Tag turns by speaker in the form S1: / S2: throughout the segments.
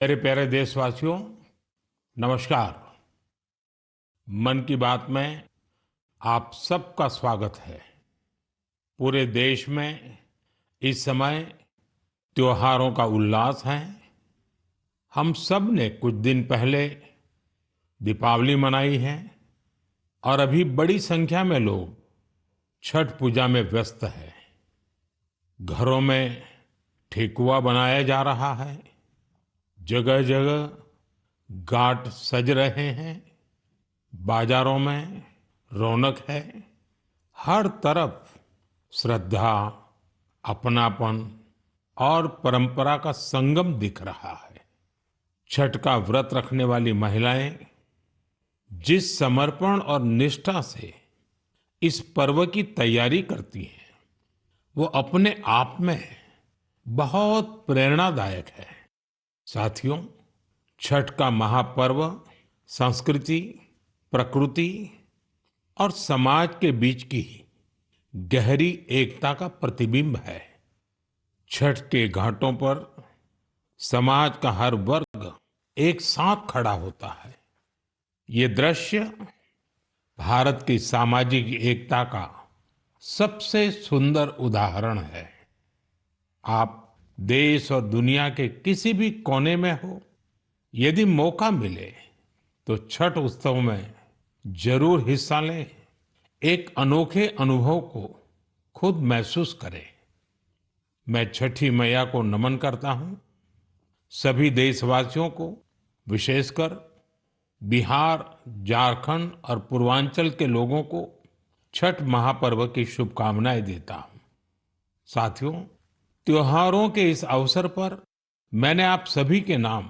S1: मेरे प्यारे देशवासियों, नमस्कार। मन की बात में आप सबका स्वागत है। पूरे देश में इस समय त्योहारों का उल्लास है। हम सब ने कुछ दिन पहले दीपावली मनाई है और अभी बड़ी संख्या में लोग छठ पूजा में व्यस्त हैं। घरों में ठेकुआ बनाया जा रहा है। जगह जगह घाट सज रहे हैं। बाजारों में रौनक है। हर तरफ श्रद्धा, अपनापन और परंपरा का संगम दिख रहा है। छठ का व्रत रखने वाली महिलाएं जिस समर्पण और निष्ठा से इस पर्व की तैयारी करती हैं, वो अपने आप में बहुत प्रेरणादायक है। साथियों, छठ का महापर्व संस्कृति, प्रकृति और समाज के बीच की गहरी एकता का प्रतिबिंब है। छठ के घाटों पर समाज का हर वर्ग एक साथ खड़ा होता है। ये दृश्य भारत की सामाजिक एकता का सबसे सुंदर उदाहरण है। आप देश और दुनिया के किसी भी कोने में हो, यदि मौका मिले तो छठ उत्सव में जरूर हिस्सा लें। एक अनोखे अनुभव को खुद महसूस करें। मैं छठी मैया को नमन करता हूं। सभी देशवासियों को, विशेषकर बिहार, झारखंड और पूर्वांचल के लोगों को छठ महापर्व की शुभकामनाएं देता हूं। साथियों, त्योहारों के इस अवसर पर मैंने आप सभी के नाम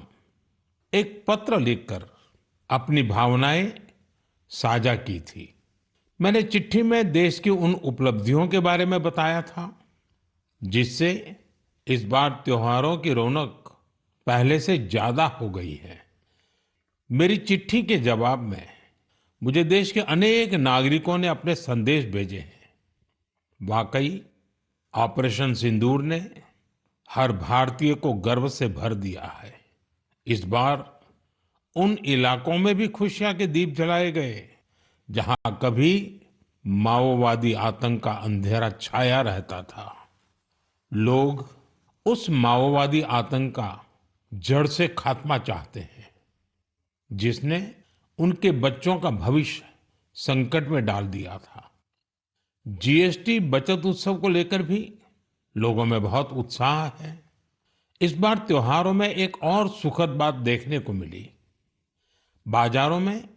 S1: एक पत्र लिखकर अपनी भावनाएं साझा की थी। मैंने चिट्ठी में देश की उन उपलब्धियों के बारे में बताया था जिससे इस बार त्योहारों की रौनक पहले से ज्यादा हो गई है। मेरी चिट्ठी के जवाब में मुझे देश के अनेक नागरिकों ने अपने संदेश भेजे हैं। वाकई ऑपरेशन सिंदूर ने हर भारतीय को गर्व से भर दिया है। इस बार उन इलाकों में भी खुशियां के दीप जलाए गए जहां कभी माओवादी आतंक का अंधेरा छाया रहता था। लोग उस माओवादी आतंक का जड़ से खात्मा चाहते हैं जिसने उनके बच्चों का भविष्य संकट में डाल दिया था। जीएसटी बचत उत्सव को लेकर भी लोगों में बहुत उत्साह है। इस बार त्योहारों में एक और सुखद बात देखने को मिली। बाजारों में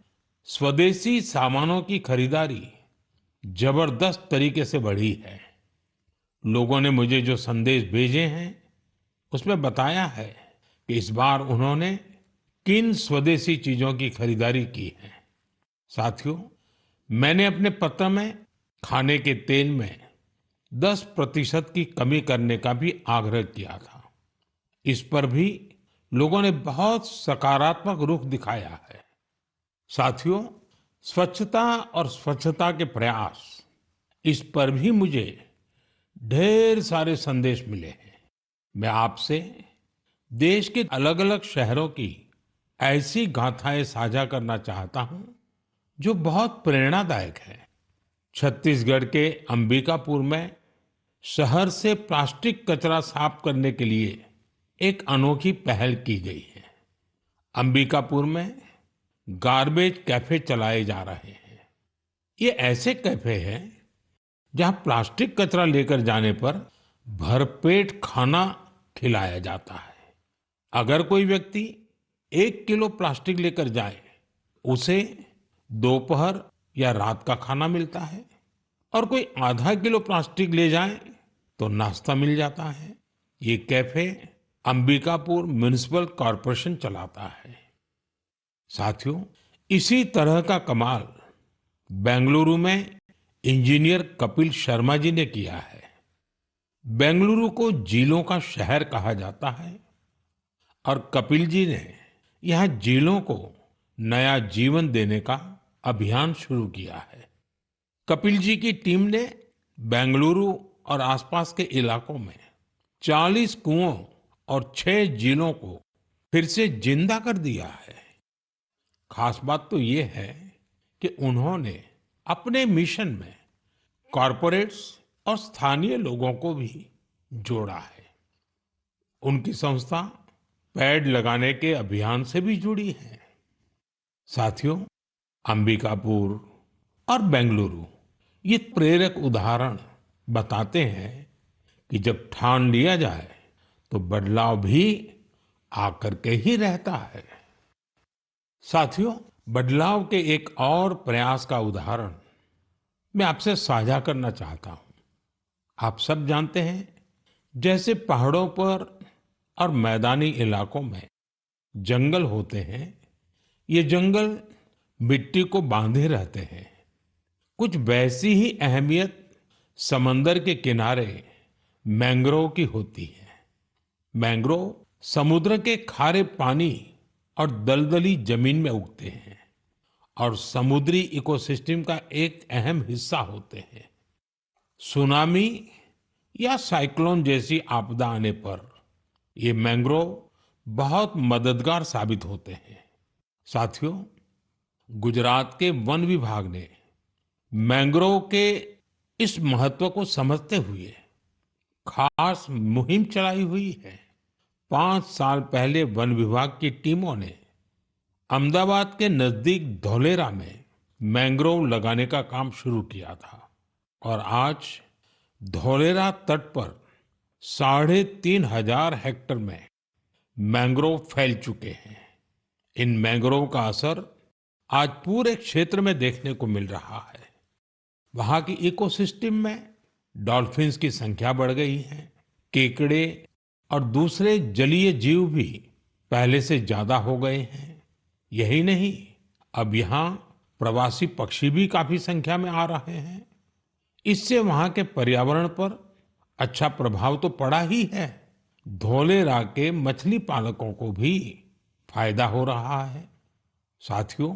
S1: स्वदेशी सामानों की खरीदारी जबरदस्त तरीके से बढ़ी है। लोगों ने मुझे जो संदेश भेजे हैं उसमें बताया है कि इस बार उन्होंने किन स्वदेशी चीजों की खरीदारी की है। साथियों, मैंने अपने पत्र में खाने के तेल में 10% की कमी करने का भी आग्रह किया था। इस पर भी लोगों ने बहुत सकारात्मक रुख दिखाया है। साथियों, स्वच्छता और स्वच्छता के प्रयास, इस पर भी मुझे ढेर सारे संदेश मिले हैं। मैं आपसे देश के अलग अलग शहरों की ऐसी गाथाएं साझा करना चाहता हूं जो बहुत प्रेरणादायक है। छत्तीसगढ़ के अंबिकापुर में शहर से प्लास्टिक कचरा साफ करने के लिए एक अनोखी पहल की गई है। अंबिकापुर में गार्बेज कैफे चलाए जा रहे हैं। ये ऐसे कैफे हैं जहां प्लास्टिक कचरा लेकर जाने पर भरपेट खाना खिलाया जाता है। अगर कोई व्यक्ति 1 किलो प्लास्टिक लेकर जाए, उसे दोपहर या रात का खाना मिलता है, और कोई आधा किलो प्लास्टिक ले जाए तो नाश्ता मिल जाता है। ये कैफे अंबिकापुर म्युनिसिपल कॉरपोरेशन चलाता है। साथियों, इसी तरह का कमाल बेंगलुरु में इंजीनियर कपिल शर्मा जी ने किया है। बेंगलुरु को झीलों का शहर कहा जाता है और कपिल जी ने यहाँ झीलों को नया जीवन देने का अभियान शुरू किया है। कपिल जी की टीम ने बेंगलुरु और आसपास के इलाकों में 40 कुओं और 6 झीलों को फिर से जिंदा कर दिया है। खास बात तो ये है कि उन्होंने अपने मिशन में कॉरपोरेट्स और स्थानीय लोगों को भी जोड़ा है। उनकी संस्था पेड़ लगाने के अभियान से भी जुड़ी है। साथियों, अंबिकापुर और बेंगलुरु ये प्रेरक उदाहरण बताते हैं कि जब ठान लिया जाए तो बदलाव भी आकर के ही रहता है। साथियों, बदलाव के एक और प्रयास का उदाहरण मैं आपसे साझा करना चाहता हूं। आप सब जानते हैं, जैसे पहाड़ों पर और मैदानी इलाकों में जंगल होते हैं, ये जंगल मिट्टी को बांधे रहते हैं। कुछ वैसी ही अहमियत समंदर के किनारे मैंग्रोव की होती है। मैंग्रोव समुद्र के खारे पानी और दलदली जमीन में उगते हैं और समुद्री इकोसिस्टम का एक अहम हिस्सा होते हैं। सुनामी या साइक्लोन जैसी आपदा आने पर ये मैंग्रोव बहुत मददगार साबित होते हैं। साथियों, गुजरात के वन विभाग ने मैंग्रोव के इस महत्व को समझते हुए खास मुहिम चलाई हुई है। 5 साल पहले वन विभाग की टीमों ने अहमदाबाद के नजदीक धौलेरा में मैंग्रोव लगाने का काम शुरू किया था और आज धौलेरा तट पर 3,500 हेक्टेयर में मैंग्रोव फैल चुके हैं। इन मैंग्रोव का असर आज पूरे क्षेत्र में देखने को मिल रहा है। वहां की इकोसिस्टम में डॉल्फिन्स की संख्या बढ़ गई है। केकड़े और दूसरे जलीय जीव भी पहले से ज्यादा हो गए हैं। यही नहीं, अब यहाँ प्रवासी पक्षी भी काफी संख्या में आ रहे हैं। इससे वहां के पर्यावरण पर अच्छा प्रभाव तो पड़ा ही है, धौलेरा के मछली पालकों को भी फायदा हो रहा है। साथियों,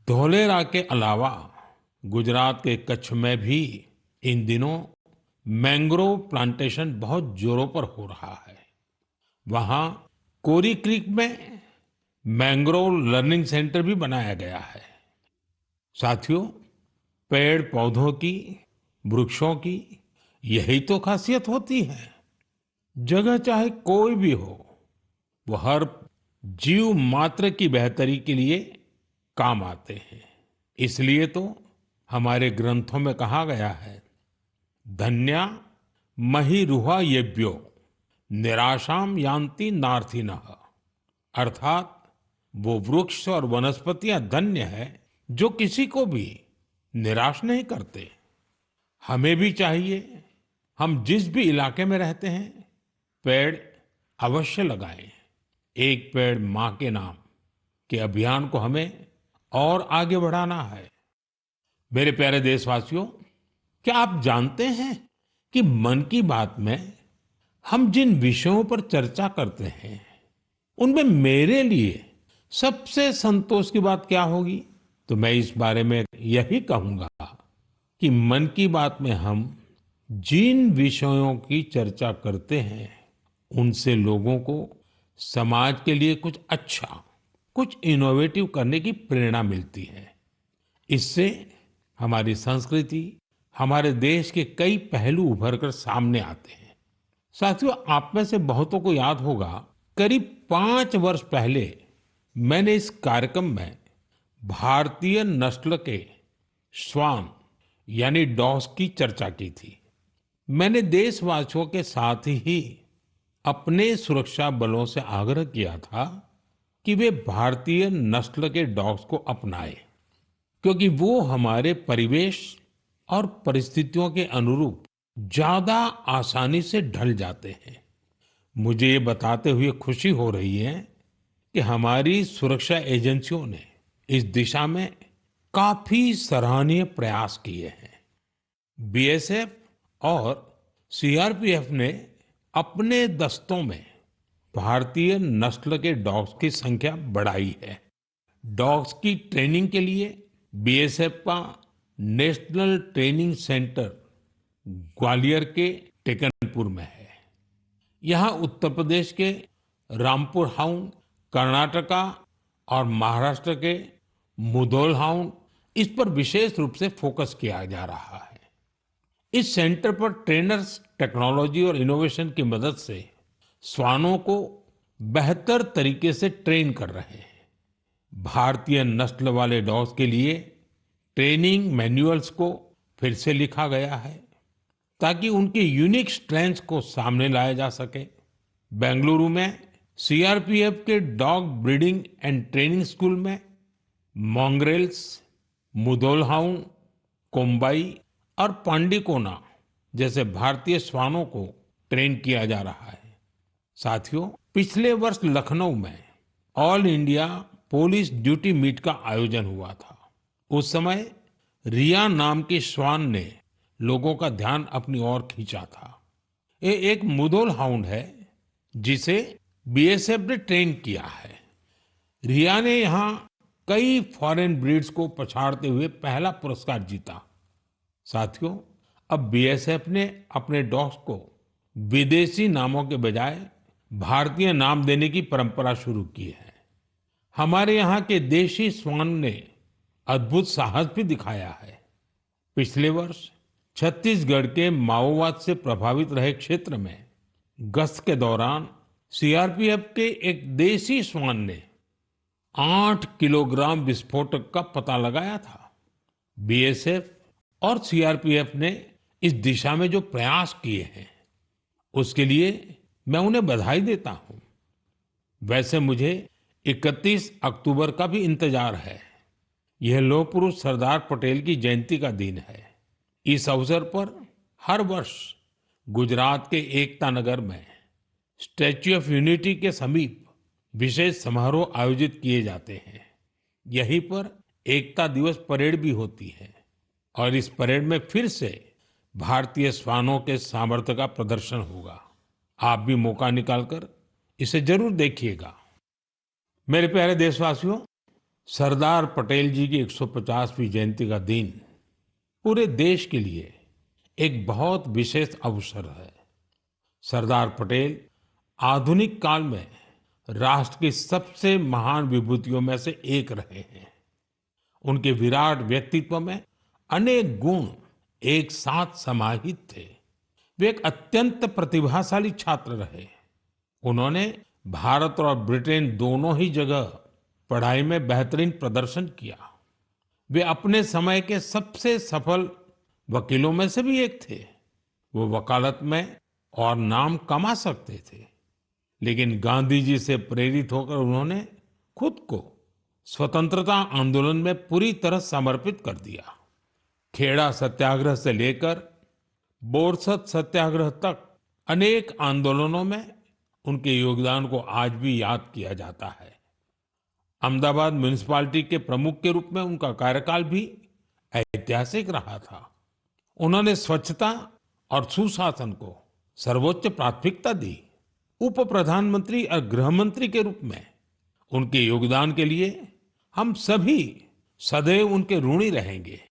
S1: धौलेरा के अलावा गुजरात के कच्छ में भी इन दिनों मैंग्रोव प्लांटेशन बहुत जोरों पर हो रहा है। वहां कोरी क्रीक में मैंग्रोव लर्निंग सेंटर भी बनाया गया है। साथियों, पेड़ पौधों की, वृक्षों की यही तो खासियत होती है। जगह चाहे कोई भी हो, वो हर जीव मात्र की बेहतरी के लिए काम आते हैं। इसलिए तो हमारे ग्रंथों में कहा गया है, धन्या महिरुहा येभ्यो निराशाम यान्ति नार्थिनः। अर्थात वो वृक्ष और वनस्पतियां धन्य है जो किसी को भी निराश नहीं करते। हमें भी चाहिए, हम जिस भी इलाके में रहते हैं, पेड़ अवश्य लगाएं। एक पेड़ मां के नाम के अभियान को हमें और आगे बढ़ाना है। मेरे प्यारे देशवासियों, क्या आप जानते हैं कि मन की बात में हम जिन विषयों पर चर्चा करते हैं, उनमें मेरे लिए सबसे संतोष की बात क्या होगी? तो मैं इस बारे में यही कहूंगा कि मन की बात में हम जिन विषयों की चर्चा करते हैं, उनसे लोगों को समाज के लिए कुछ अच्छा, कुछ इनोवेटिव करने की प्रेरणा मिलती है। इससे हमारी संस्कृति, हमारे देश के कई पहलू उभर कर सामने आते हैं। साथियों, आप में से बहुतों को याद होगा, करीब 5 वर्ष पहले मैंने इस कार्यक्रम में भारतीय नस्ल के श्वान यानी डॉग्स की चर्चा की थी। मैंने देशवासियों के साथ ही अपने सुरक्षा बलों से आग्रह किया था कि वे भारतीय नस्ल के डॉग्स को अपनाएं, क्योंकि वो हमारे परिवेश और परिस्थितियों के अनुरूप ज्यादा आसानी से ढल जाते हैं। मुझे ये बताते हुए खुशी हो रही है कि हमारी सुरक्षा एजेंसियों ने इस दिशा में काफी सराहनीय प्रयास किए हैं। बीएसएफ और सीआरपीएफ ने अपने दस्तों में भारतीय नस्ल के डॉग्स की संख्या बढ़ाई है। डॉग्स की ट्रेनिंग के लिए बीएसएफ का नेशनल ट्रेनिंग सेंटर ग्वालियर के टेकनपुर में है। यहाँ उत्तर प्रदेश के रामपुर हाउंड कर्नाटका और महाराष्ट्र के मुधोल हाउंड, इस पर विशेष रूप से फोकस किया जा रहा है। इस सेंटर पर ट्रेनर्स टेक्नोलॉजी और इनोवेशन की मदद से श्वानों को बेहतर तरीके से ट्रेन कर रहे हैं। भारतीय नस्ल वाले डॉग्स के लिए ट्रेनिंग मैनुअल्स को फिर से लिखा गया है ताकि उनकी यूनिक स्ट्रेंथ्स को सामने लाया जा सके। बेंगलुरु में सीआरपीएफ के dog breeding and training school में मॉन्ग्रेल्स, मुधोल हाउंड, कोम्बाई और पांडिकोना जैसे भारतीय श्वानों को ट्रेन किया जा रहा है। साथियों, पिछले वर्ष लखनऊ में all India police duty meet का आयोजन हुआ था। उस समय रिया नाम की श्वान ने लोगों का ध्यान अपनी ओर खींचा था। ये एक मुधोल हाउंड है जिसे बीएसएफ ने ट्रेन किया है। रिया ने यहाँ कई फॉरेन ब्रीड्स को पछाड़ते हुए पहला पुरस्कार जीता। साथियों, अब बीएसएफ ने अपने डॉग्स को विदेशी नामों के बजाय भारतीय नाम देने की परंपरा शुरू की है। हमारे यहाँ के देशी श्वान ने अद्भुत साहस भी दिखाया है। पिछले वर्ष छत्तीसगढ़ के माओवाद से प्रभावित रहे क्षेत्र में गश्त के दौरान सीआरपीएफ के एक देसी श्वान ने 8 किलोग्राम विस्फोटक का पता लगाया था। बीएसएफ और सीआरपीएफ ने इस दिशा में जो प्रयास किए हैं उसके लिए मैं उन्हें बधाई देता हूं। वैसे मुझे 31 अक्टूबर का भी इंतजार है। यह लौह पुरुष सरदार पटेल की जयंती का दिन है। इस अवसर पर हर वर्ष गुजरात के एकता नगर में स्टैच्यू ऑफ यूनिटी के समीप विशेष समारोह आयोजित किए जाते हैं। यहीं पर एकता दिवस परेड भी होती है और इस परेड में फिर से भारतीय श्वानों के सामर्थ्य का प्रदर्शन होगा। आप भी मौका निकालकर इसे जरूर देखिएगा। मेरे प्यारे देशवासियों, सरदार पटेल जी की 150वीं जयंती का दिन पूरे देश के लिए एक बहुत विशेष अवसर है। सरदार पटेल आधुनिक काल में राष्ट्र की सबसे महान विभूतियों में से एक रहे हैं। उनके विराट व्यक्तित्व में अनेक गुण एक साथ समाहित थे। वे एक अत्यंत प्रतिभाशाली छात्र रहे। उन्होंने भारत और ब्रिटेन दोनों ही जगह पढ़ाई में बेहतरीन प्रदर्शन किया। वे अपने समय के सबसे सफल वकीलों में से भी एक थे। वो वकालत में और नाम कमा सकते थे, लेकिन गांधी जी से प्रेरित होकर उन्होंने खुद को स्वतंत्रता आंदोलन में पूरी तरह समर्पित कर दिया। खेड़ा सत्याग्रह से लेकर बोरसद सत्याग्रह तक अनेक आंदोलनों में उनके योगदान को आज भी याद किया जाता है। अहमदाबाद म्युनिसिपैलिटी के प्रमुख के रूप में उनका कार्यकाल भी ऐतिहासिक रहा था। उन्होंने स्वच्छता और सुशासन को सर्वोच्च प्राथमिकता दी। उप प्रधानमंत्री और गृह मंत्री के रूप में उनके योगदान के लिए हम सभी सदैव उनके ऋणी रहेंगे।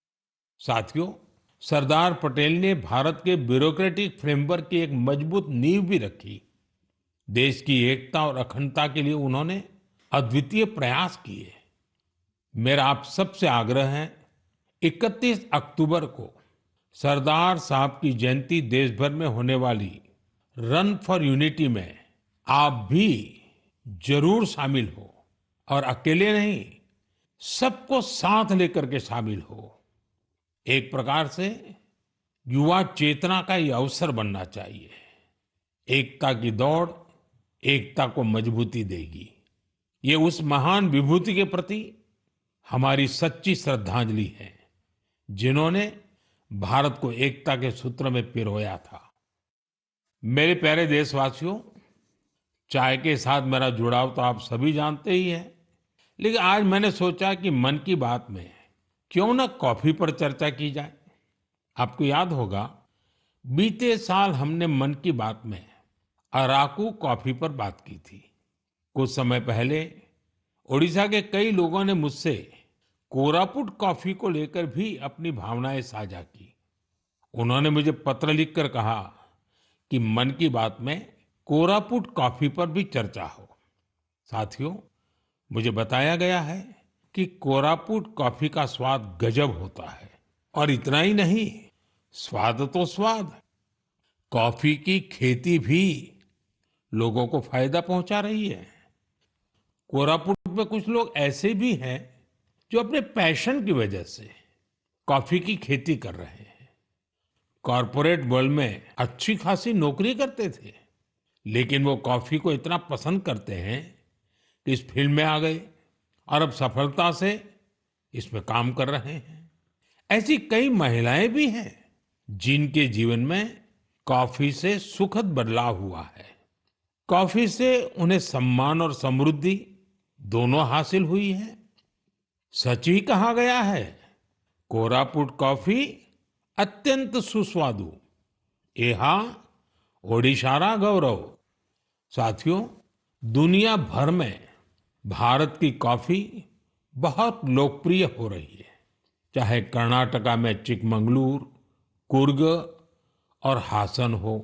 S1: साथियों, सरदार पटेल ने भारत के ब्यूरोक्रेटिक फ्रेमवर्क की एक मजबूत नींव भी रखी। देश की एकता और अखंडता के लिए उन्होंने अद्वितीय प्रयास किए। मेरा आप सबसे आग्रह है, 31 अक्टूबर को सरदार साहब की जयंती देश भर में होने वाली रन फॉर यूनिटी में आप भी जरूर शामिल हो और अकेले नहीं, सबको साथ लेकर के शामिल हो। एक प्रकार से युवा चेतना का ये अवसर बनना चाहिए। एकता की दौड़ एकता को मजबूती देगी। ये उस महान विभूति के प्रति हमारी सच्ची श्रद्धांजलि है जिन्होंने भारत को एकता के सूत्र में पिरोया था। मेरे प्यारे देशवासियों, चाय के साथ मेरा जुड़ाव तो आप सभी जानते ही हैं, लेकिन आज मैंने सोचा कि मन की बात में क्यों ना कॉफी पर चर्चा की जाए। आपको याद होगा, बीते साल हमने मन की बात में अराकू कॉफी पर बात की थी। कुछ समय पहले ओडिशा के कई लोगों ने मुझसे कोरापुट कॉफी को लेकर भी अपनी भावनाएं साझा की। उन्होंने मुझे पत्र लिखकर कहा कि मन की बात में कोरापुट कॉफी पर भी चर्चा हो। साथियों, मुझे बताया गया है कि कोरापुट कॉफी का स्वाद गजब होता है। और इतना ही नहीं, स्वाद तो स्वाद, कॉफी की खेती भी लोगों को फायदा पहुंचा रही है। कोरापुट में कुछ लोग ऐसे भी हैं जो अपने पैशन की वजह से कॉफी की खेती कर रहे हैं। कॉरपोरेट वर्ल्ड में अच्छी खासी नौकरी करते थे, लेकिन वो कॉफी को इतना पसंद करते हैं कि इस फील्ड में आ गए और अब सफलता से इसमें काम कर रहे हैं। ऐसी कई महिलाएं भी हैं जिनके जीवन में कॉफी से सुखद बदलाव हुआ है। कॉफी से उन्हें सम्मान और समृद्धि दोनों हासिल हुई है। सच ही कहा गया है, कोरापुट कॉफी अत्यंत सुस्वादु, एहा ओडिशारा गौरव। साथियों, दुनिया भर में भारत की कॉफी बहुत लोकप्रिय हो रही है। चाहे कर्नाटका में चिकमंगलूर, कुर्ग और हासन हो,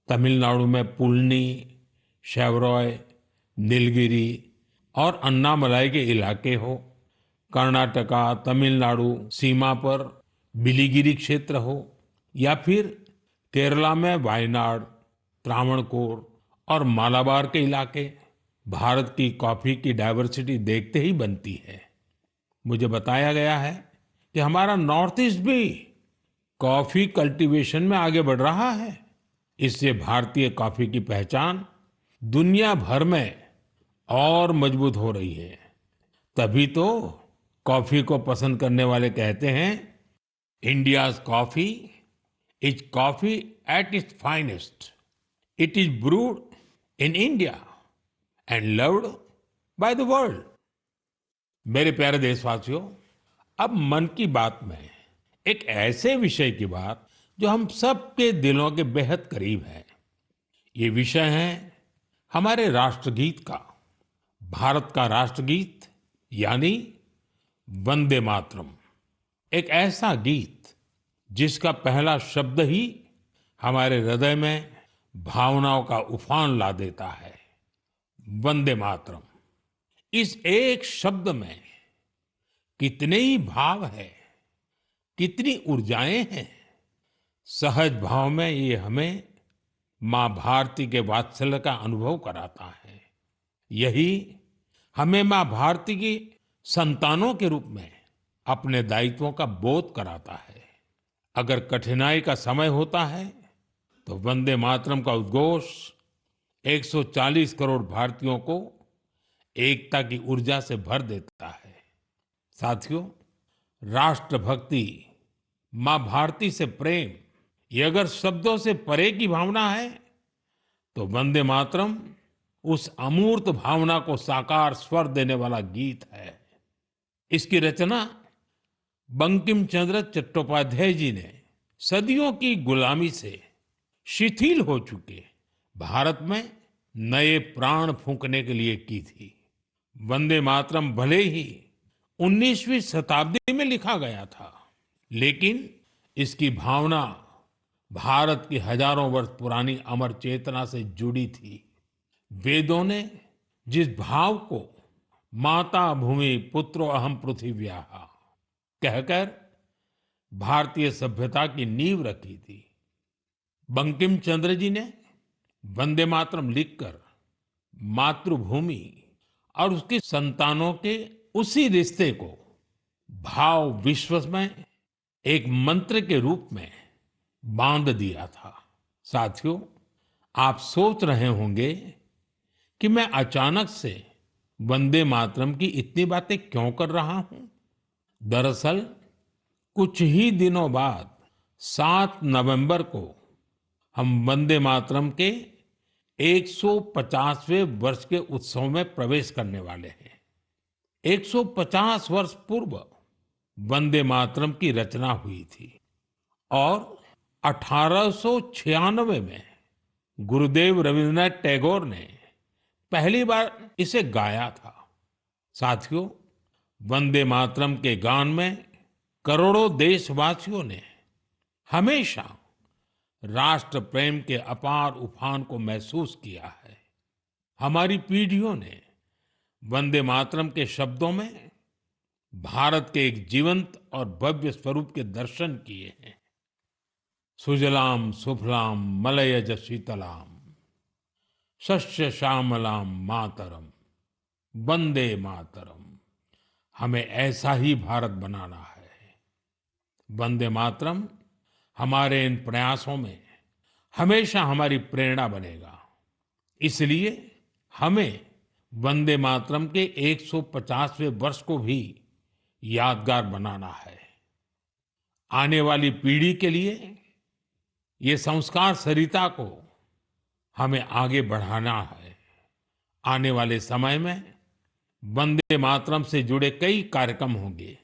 S1: तमिलनाडु में पुलनी, शेवरॉय, नीलगिरी और अन्नामलाई के इलाके हो, कर्नाटका तमिलनाडु सीमा पर बिलिगिरी क्षेत्र हो, या फिर केरला में वायनाड, त्रावणकोर और मालाबार के इलाके, भारत की कॉफी की डाइवर्सिटी देखते ही बनती है। मुझे बताया गया है कि हमारा नॉर्थ ईस्ट भी कॉफी कल्टीवेशन में आगे बढ़ रहा है। इससे भारतीय कॉफी की पहचान दुनिया भर में और मजबूत हो रही है। तभी तो कॉफी को पसंद करने वाले कहते हैं, India's coffee is coffee at its finest. It is brood in India and loved by the world. मेरे प्यारे देशवासियों, अब मन की बात में एक ऐसे विषय की बात जो हम सबके दिलों के बेहद करीब है। ये विषय है हमारे राष्ट्रगीत का। भारत का राष्ट्रगीत यानी वंदे मातरम। एक ऐसा गीत जिसका पहला शब्द ही हमारे हृदय में भावनाओं का उफान ला देता है। वंदे मातरम, इस एक शब्द में कितने ही भाव है, कितनी ऊर्जाएं हैं। सहज भाव में ये हमें मां भारती के वात्सल्य का अनुभव कराता है। यही हमें मां भारती की संतानों के रूप में अपने दायित्वों का बोध कराता है। अगर कठिनाई का समय होता है तो वंदे मातरम का उद्घोष 140 करोड़ भारतीयों को एकता की ऊर्जा से भर देता है। साथियों, राष्ट्रभक्ति, मां भारती से प्रेम, ये अगर शब्दों से परे की भावना है तो वंदे मातरम उस अमूर्त भावना को साकार स्वर देने वाला गीत है। इसकी रचना बंकिम चंद्र चट्टोपाध्याय जी ने सदियों की गुलामी से शिथिल हो चुके भारत में नए प्राण फूंकने के लिए की थी। वंदे मातरम भले ही 19वीं शताब्दी में लिखा गया था, लेकिन इसकी भावना भारत की हजारों वर्ष पुरानी अमर चेतना से जुड़ी थी। वेदों ने जिस भाव को माता भूमि पुत्रो अहम पृथिव्याः कहकर भारतीय सभ्यता की नींव रखी थी, बंकिम चंद्र जी ने वंदे मातरम लिखकर मातृभूमि और उसकी संतानों के उसी रिश्ते को भाव विश्व में एक मंत्र के रूप में बांध दिया था। साथियों, आप सोच रहे होंगे कि मैं अचानक से वंदे मातरम की इतनी बातें क्यों कर रहा हूं। दरअसल कुछ ही दिनों बाद 7 नवंबर को हम वंदे मातरम के 150वें वर्ष के उत्सव में प्रवेश करने वाले हैं। 150 वर्ष पूर्व वंदे मातरम की रचना हुई थी और 1896 में गुरुदेव रविंद्रनाथ टैगोर ने पहली बार इसे गाया था। साथियों, वंदे मातरम के गान में करोड़ों देशवासियों ने हमेशा राष्ट्र प्रेम के अपार उफान को महसूस किया है। हमारी पीढ़ियों ने वंदे मातरम के शब्दों में भारत के एक जीवंत और भव्य स्वरूप के दर्शन किए हैं। सुजलाम सुफलाम मलयज शीतलाम शस्य श्यामलाम मातरम वंदे मातरम। हमें ऐसा ही भारत बनाना है। वंदे मातरम हमारे इन प्रयासों में हमेशा हमारी प्रेरणा बनेगा। इसलिए हमें वंदे मातरम के 150वें वर्ष को भी यादगार बनाना है। आने वाली पीढ़ी के लिए ये संस्कार सरिता को हमें आगे बढ़ाना है। आने वाले समय में वंदे मातरम से जुड़े कई कार्यक्रम होंगे,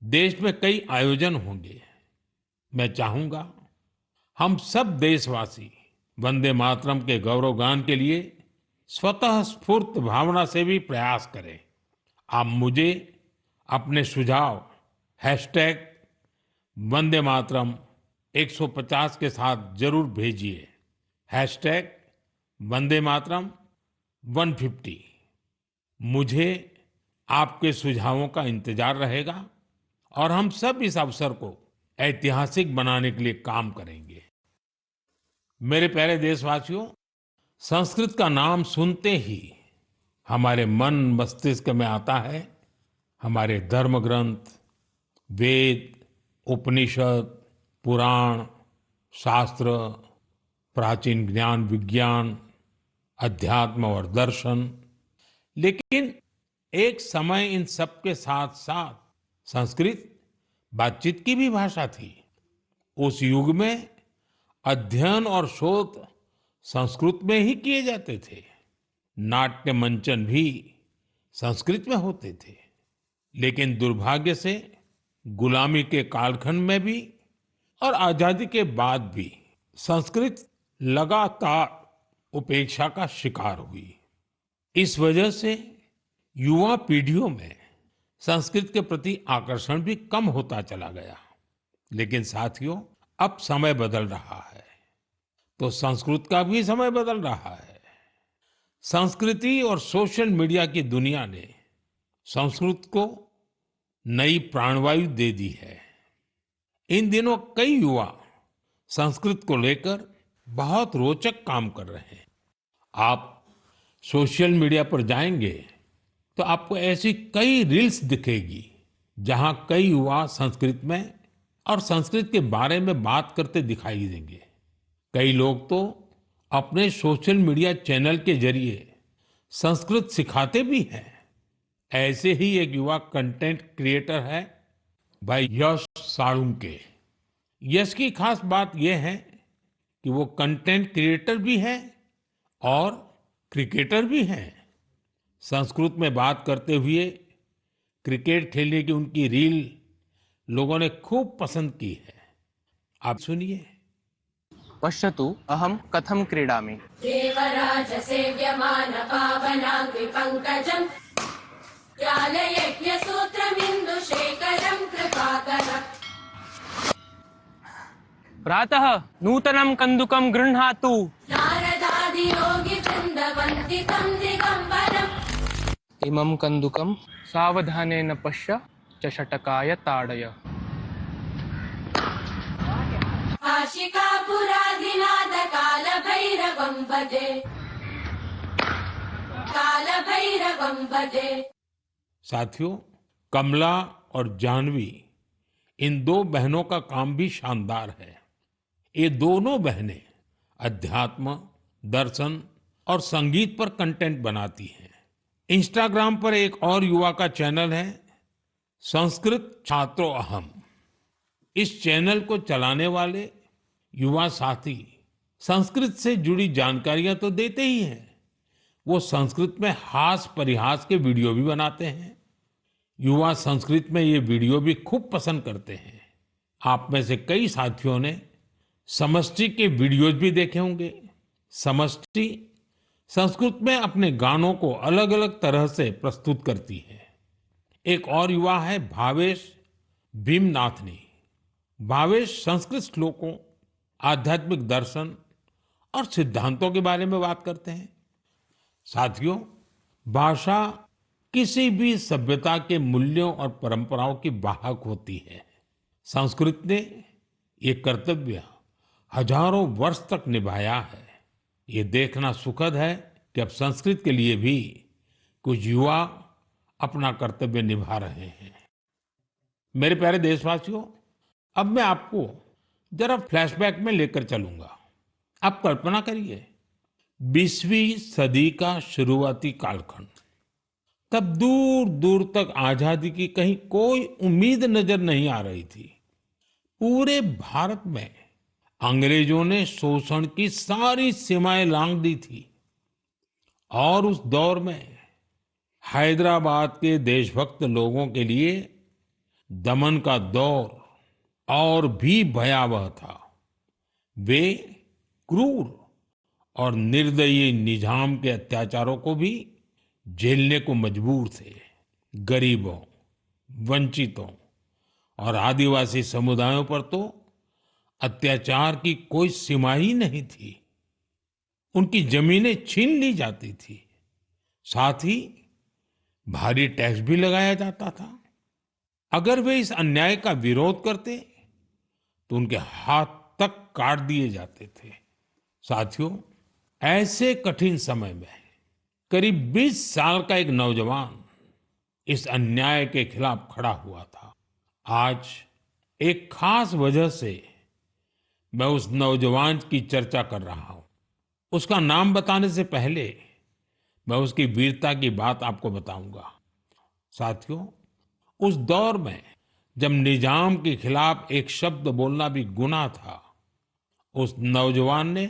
S1: देश में कई आयोजन होंगे। मैं चाहूंगा हम सब देशवासी वंदे मातरम के गौरवगान के लिए स्वतः स्फूर्त भावना से भी प्रयास करें। आप मुझे अपने सुझाव हैशटैग वंदे मातरम 150 के साथ जरूर भेजिए। हैशटैग वंदे मातरम 150। मुझे आपके सुझावों का इंतजार रहेगा और हम सब इस अवसर को ऐतिहासिक बनाने के लिए काम करेंगे। मेरे प्यारे देशवासियों, संस्कृत का नाम सुनते ही हमारे मन मस्तिष्क में आता है हमारे धर्म ग्रंथ, वेद, उपनिषद, पुराण, शास्त्र, प्राचीन ज्ञान विज्ञान, अध्यात्म और दर्शन। लेकिन एक समय इन सब के साथ साथ संस्कृत बातचीत की भी भाषा थी। उस युग में अध्ययन और शोध संस्कृत में ही किए जाते थे। नाट्य मंचन भी संस्कृत में होते थे। लेकिन दुर्भाग्य से गुलामी के कालखंड में भी और आजादी के बाद भी संस्कृत लगातार उपेक्षा का शिकार हुई। इस वजह से युवा पीढ़ियों में संस्कृत के प्रति आकर्षण भी कम होता चला गया। लेकिन साथियों, अब समय बदल रहा है, तो संस्कृत का भी समय बदल रहा है। संस्कृति और सोशल मीडिया की दुनिया ने संस्कृत को नई प्राणवायु दे दी है। इन दिनों कई युवा संस्कृत को लेकर बहुत रोचक काम कर रहे हैं। आप सोशल मीडिया पर जाएंगे तो आपको ऐसी कई रील्स दिखेगी जहां कई युवा संस्कृत में और संस्कृत के बारे में बात करते दिखाई देंगे। कई लोग तो अपने सोशल मीडिया चैनल के जरिए संस्कृत सिखाते भी हैं। ऐसे ही एक युवा कंटेंट क्रिएटर है भाई यश साळुंके। यश की खास बात यह है कि वो कंटेंट क्रिएटर भी है और क्रिकेटर भी हैं। संस्कृत में बात करते हुए क्रिकेट खेलने की उनकी रील लोगों ने खूब पसंद की है। आप सुनिए।
S2: पश्यतु अहं कथं क्रीडामि।
S3: देवराज सेव्यमान पावनाङ्घ्रि पङ्कजम् ज्ञानयज्ञसूत्रमिन्दुशेखरं कृपाकरम्।
S2: प्रातः नूतनं कन्दुकं गृह्णातु।
S3: नारदादियोगिवृन्दवन्दितं दिगम्बरम्।
S2: इमं कन्दुकं सावधानेन पश्य चषटकाय ताडय।
S3: काशिकापुराधिनाथ कालभैरवं भजे, कालभैरवं भजे।
S1: साथियों, कमला और जानवी, इन दो बहनों का काम भी शानदार है। ये दोनों बहनें अध्यात्म, दर्शन और संगीत पर कंटेंट बनाती हैं। इंस्टाग्राम पर एक और युवा का चैनल है संस्कृत छात्रो अहम। इस चैनल को चलाने वाले युवा साथी संस्कृत से जुड़ी जानकारियां तो देते ही हैं, वो संस्कृत में हास परिहास के वीडियो भी बनाते हैं। युवा संस्कृत में ये वीडियो भी खूब पसंद करते हैं। आप में से कई साथियों ने समष्टि के वीडियोज भी देखे होंगे। समष्टि संस्कृत में अपने गानों को अलग अलग तरह से प्रस्तुत करती है। एक और युवा है भावेश भीमनाथनी। भावेश संस्कृत श्लोकों, आध्यात्मिक दर्शन और सिद्धांतों के बारे में बात करते हैं। साथियों, भाषा किसी भी सभ्यता के मूल्यों और परंपराओं की वाहक होती है। संस्कृत ने ये कर्तव्य हजारों वर्ष तक निभाया है। ये देखना सुखद है कि अब संस्कृत के लिए भी कुछ युवा अपना कर्तव्य निभा रहे हैं। मेरे प्यारे देशवासियों, अब मैं आपको जरा फ्लैशबैक में लेकर चलूंगा। आप कल्पना करिए, 20वीं सदी का शुरुआती कालखंड। तब दूर दूर तक आजादी की कहीं कोई उम्मीद नजर नहीं आ रही थी। पूरे भारत में अंग्रेजों ने शोषण की सारी सीमाएं लांघ दी थी और उस दौर में हैदराबाद के देशभक्त लोगों के लिए दमन का दौर और भी भयावह था। वे क्रूर और निर्दयी निजाम के अत्याचारों को भी झेलने को मजबूर थे। गरीबों, वंचितों और आदिवासी समुदायों पर तो अत्याचार की कोई सीमा ही नहीं थी। उनकी जमीनें छीन ली जाती थी, साथ ही भारी टैक्स भी लगाया जाता था। अगर वे इस अन्याय का विरोध करते तो उनके हाथ तक काट दिए जाते थे। साथियों, ऐसे कठिन समय में करीब 20 साल का एक नौजवान इस अन्याय के खिलाफ खड़ा हुआ था। आज एक खास वजह से मैं उस नौजवान की चर्चा कर रहा हूं। उसका नाम बताने से पहले मैं उसकी वीरता की बात आपको बताऊंगा। साथियों, उस दौर में जब निजाम के खिलाफ एक शब्द बोलना भी गुनाह था, उस नौजवान ने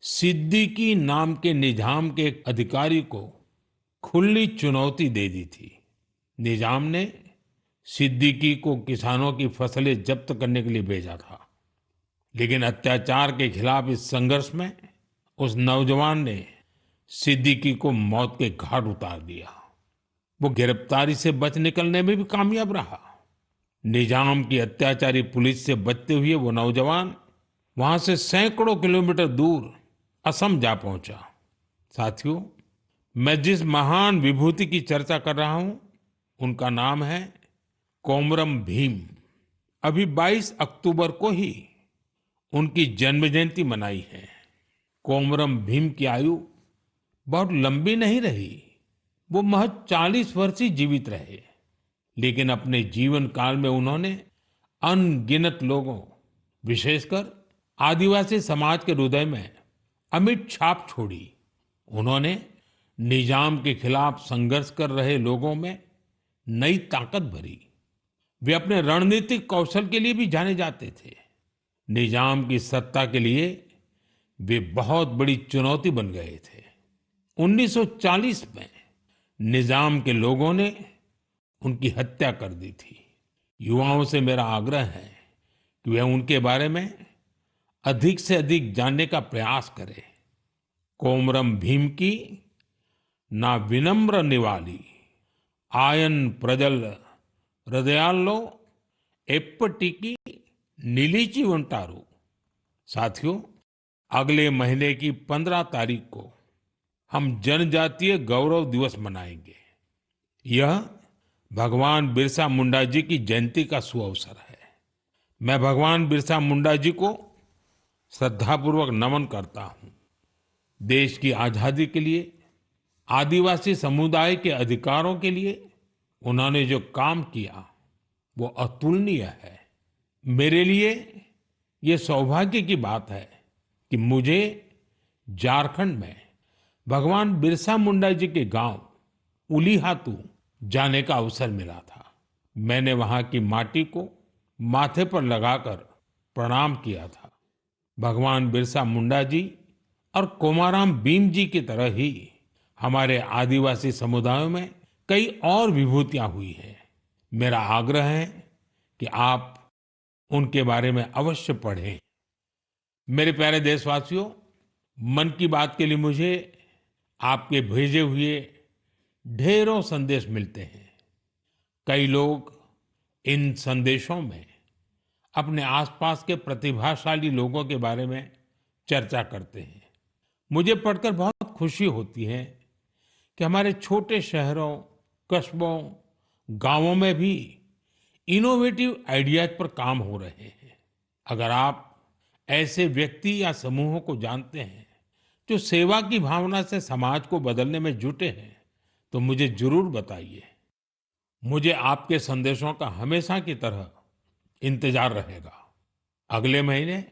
S1: सिद्दीकी नाम के निजाम के एक अधिकारी को खुली चुनौती दे दी थी। निजाम ने सिद्दीकी को किसानों की फसलें जब्त करने के लिए भेजा था, लेकिन अत्याचार के खिलाफ इस संघर्ष में उस नौजवान ने सिद्दीकी को मौत के घाट उतार दिया। वो गिरफ्तारी से बच निकलने में भी कामयाब रहा। निजाम की अत्याचारी पुलिस से बचते हुए वो नौजवान वहां से सैकड़ों किलोमीटर दूर असम जा पहुंचा। साथियों, मैं जिस महान विभूति की चर्चा कर रहा हूं, उनका नाम है कोमरम भीम। अभी 22 अक्टूबर को ही उनकी जन्म जयंती मनाई है। कोमरम भीम की आयु बहुत लंबी नहीं रही। वो महज 40 वर्ष ही जीवित रहे, लेकिन अपने जीवन काल में उन्होंने अनगिनत लोगों, विशेषकर आदिवासी समाज के हृदय में अमिट छाप छोड़ी। उन्होंने निजाम के खिलाफ संघर्ष कर रहे लोगों में नई ताकत भरी। वे अपने रणनीतिक कौशल के लिए भी जाने जाते थे। निजाम की सत्ता के लिए वे बहुत बड़ी चुनौती बन गए थे। 1940 में निजाम के लोगों ने उनकी हत्या कर दी थी। युवाओं से मेरा आग्रह है कि वे उनके बारे में अधिक से अधिक जानने का प्रयास करें। कोमरम भीम की ना विनम्र निवाली आयन प्रजल हृदयालो एप्पटिकी नीलीची वंटारू। साथियों, अगले महीने की 15 तारीख को हम जनजातीय गौरव दिवस मनाएंगे। यह भगवान बिरसा मुंडा जी की जयंती का सुअवसर है। मैं भगवान बिरसा मुंडा जी को श्रद्धापूर्वक नमन करता हूं। देश की आजादी के लिए, आदिवासी समुदाय के अधिकारों के लिए उन्होंने जो काम किया वो अतुलनीय है। मेरे लिए ये सौभाग्य की बात है कि मुझे झारखंड में भगवान बिरसा मुंडा जी के गांव उलीहातू जाने का अवसर मिला था। मैंने वहां की माटी को माथे पर लगाकर प्रणाम किया था। भगवान बिरसा मुंडा जी और कोमाराम भीम जी की तरह ही हमारे आदिवासी समुदायों में कई और विभूतियां हुई हैं। मेरा आग्रह है कि आप उनके बारे में अवश्य पढ़ें। मेरे प्यारे देशवासियों, मन की बात के लिए मुझे आपके भेजे हुए ढेरों संदेश मिलते हैं। कई लोग इन संदेशों में अपने आसपास के प्रतिभाशाली लोगों के बारे में चर्चा करते हैं। मुझे पढ़कर बहुत खुशी होती है कि हमारे छोटे शहरों, कस्बों, गांवों में भी इनोवेटिव आइडियाज पर काम हो रहे हैं। अगर आप ऐसे व्यक्ति या समूहों को जानते हैं जो सेवा की भावना से समाज को बदलने में जुटे हैं, तो मुझे जरूर बताइए। मुझे आपके संदेशों का हमेशा की तरह इंतजार रहेगा। अगले महीने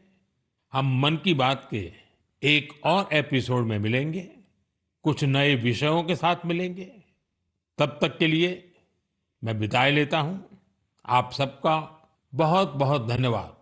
S1: हम मन की बात के एक और एपिसोड में मिलेंगे, कुछ नए विषयों के साथ मिलेंगे। तब तक के लिए मैं विदाई लेता हूं। आप सबका बहुत बहुत धन्यवाद।